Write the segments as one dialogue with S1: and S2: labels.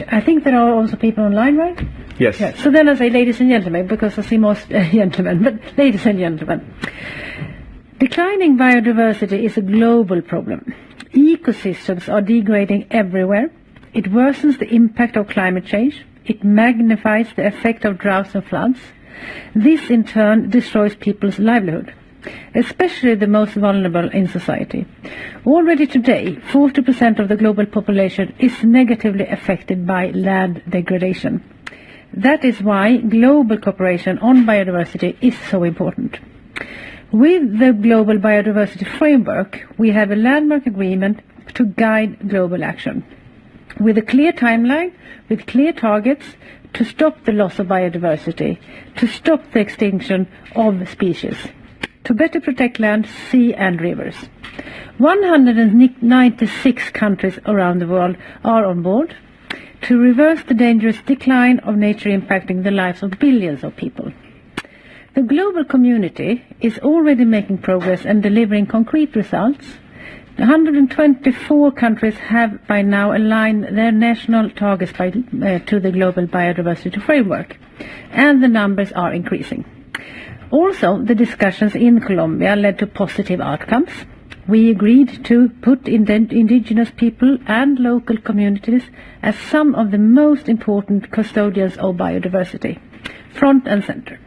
S1: I think there are also people online, right?
S2: Yes.
S1: Yeah. So then I say ladies and gentlemen, because I see most gentlemen, but ladies and gentlemen. Declining biodiversity is a global problem. Ecosystems are degrading everywhere. It worsens the impact of climate change. It magnifies the effect of droughts and floods. This in turn destroys people's livelihood, especially the most vulnerable in society. Already today, 40% of the global population is negatively affected by land degradation. That is why global cooperation on biodiversity is so important. With the Global Biodiversity Framework, we have a landmark agreement to guide global action, with a clear timeline, with clear targets, to stop the loss of biodiversity, to stop the extinction of species, to better protect land, sea and rivers. 196 countries around the world are on board to reverse the dangerous decline of nature impacting the lives of billions of people. The global community is already making progress and delivering concrete results. 124 countries have by now aligned their national targets to the Global Biodiversity Framework, and the numbers are increasing. Also, the discussions in Colombia led to positive outcomes. We agreed to put indigenous people and local communities as some of the most important custodians of biodiversity, front and center.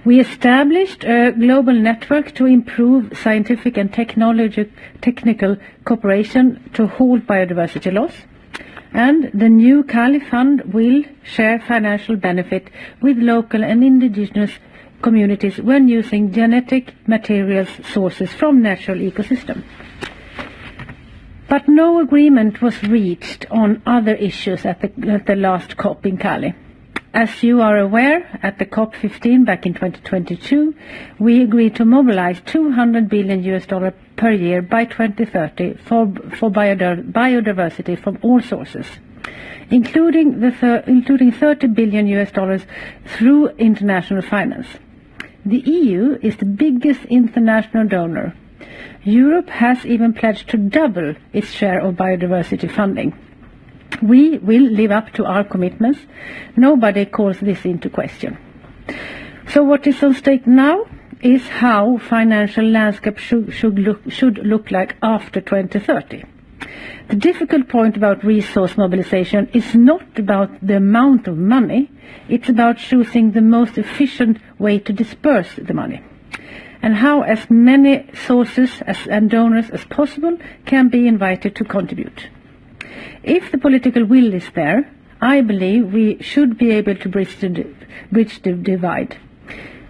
S1: We established a global network to improve scientific and technical cooperation to halt biodiversity loss. And the new Cali Fund will share financial benefit with local and indigenous communities when using genetic materials sources from natural ecosystem. But no agreement was reached on other issues at the last COP in Cali. As you are aware, at the COP16 back in 2022, we agreed to mobilize $200 billion per year by 2030 for biodiversity from all sources, including $30 billion through international finance. The EU is the biggest international donor. Europe has even pledged to double its share of biodiversity funding. We will live up to our commitments. Nobody calls this into question. So what is on stake now is how financial landscape should look like after 2030. The difficult point about resource mobilization is not about the amount of money, it's about choosing the most efficient way to disperse the money, and how as many sources and donors as possible can be invited to contribute. If the political will is there, I believe we should be able to bridge the divide.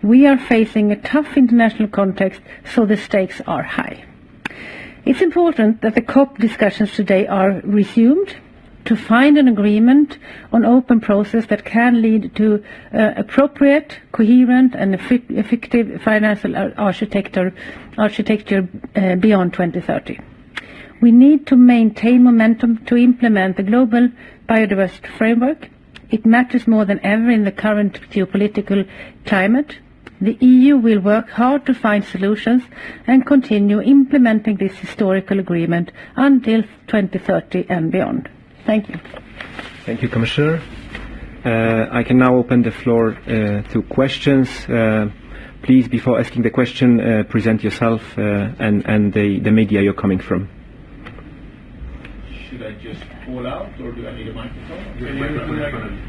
S1: We are facing a tough international context, so the stakes are high. It's important that the COP discussions today are resumed to find an agreement on open process that can lead to appropriate, coherent and effective financial architecture beyond 2030. We need to maintain momentum to implement the Global Biodiversity Framework. It matters more than ever in the current geopolitical climate. The EU will work hard to find solutions and continue implementing this historical agreement until 2030 and beyond. Thank you.
S2: Thank you, Commissioner. I can now open the floor to questions. Please, before asking the question, present yourself and the media you're coming from.
S3: Should I just call out, or do I need a microphone?